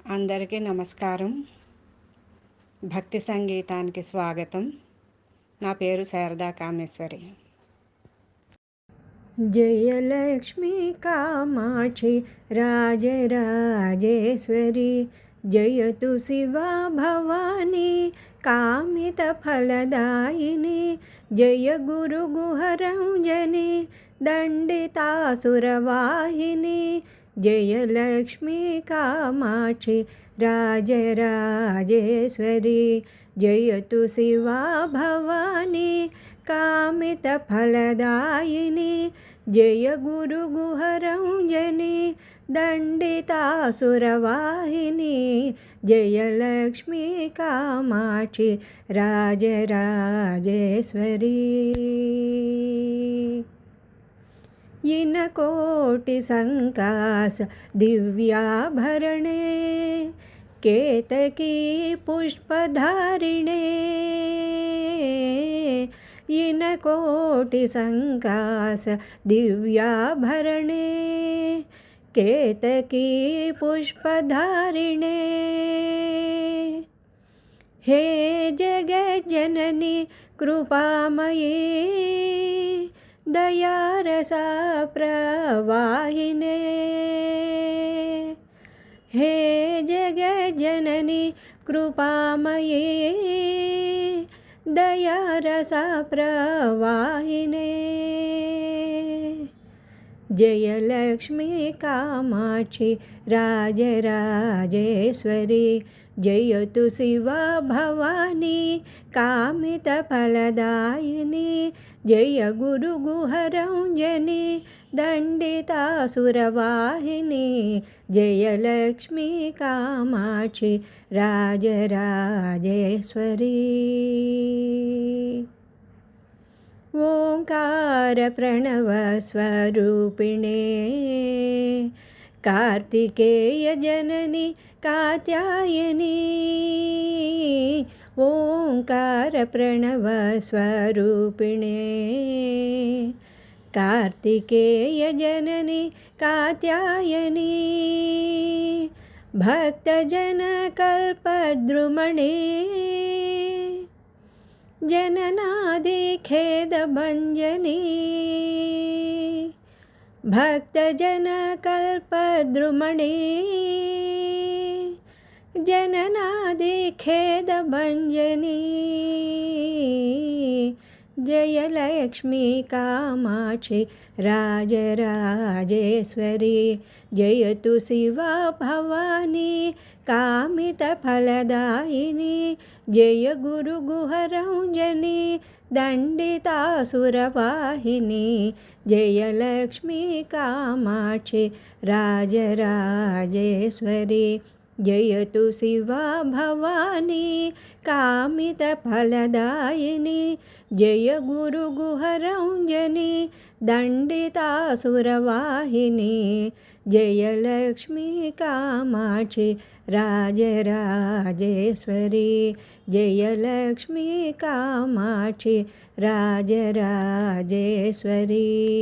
అందరికీ నమస్కారం. భక్తి సంగీతానికి స్వాగతం. నా పేరు శారదా కామేశ్వరి. జయలక్ష్మీ కామాక్షి రాజరాజేశ్వరి, జయతు శివా భవానీ కామిత ఫలదాయిని, జయ గురు గుహరంజని దండితాసురవాహిని, జయలక్ష్మీ కామాక్షి రాజరాజేశ్వరి, జయతు శివా భవానీ కామిత ఫలదాయిని, జయ గురు గుహరంజని దండితాసురవాహిని, జయలక్ష్మీ కామాక్షి రాజరాజేశ్వరి. ఇనకోటి సంకాస దివ్యాభరణే, కేతకీ పుష్పధారిణే, ఇనకోటి సంకాస దివ్యాభరణే, కేతకీ పుష్పధారిణే, हे जगज्जननी कृपामयी दयारसा प्रवाहिने, हे जगज्जननी कृपामयी दयारसा प्रवाहिने, जयलक्ष्मी कामाक्षि राजराजेश्वरी, जयतु शिवा भवानी कामित फलदायिनी, जय गुरु गुहरंजनी दंडितासुरवाहिनी, जयलक्ष्मी कामाक्षि राजराजेश्वरी. ओंकार प्रणव स्वरूपिणे, कार्तिकेय जननी कात्यायनी, ओंकार प्रणव स्वरूपिणे, कार्तिकेय जननी कात्यायनी, भक्तजन कल्पद्रुमणे, जननादि खेदभञ्जनी, भक्तजन कल्पद्रुमणे, जननादि खेदभञ्जनी, जयलक्ष्मी कामाक्षि राजराजेश्वरी, जयतु शिवा भवानी कामित फलदायिनी, जय गुरु गुहरंजनी दंडितासुरवाहिनी, जयलक्ष्मी कामाक्षि राजराजेश्वरी, जयतु शिवा भवानी कामित फलदायिनी, जय गुरु गुहरंजनी दंडितासुरवाहिनी, जयलक्ष्मी कामाक्षि राजराजेश्वरी, जयलक्ष्मी कामाक्षि राजराजेश्वरी.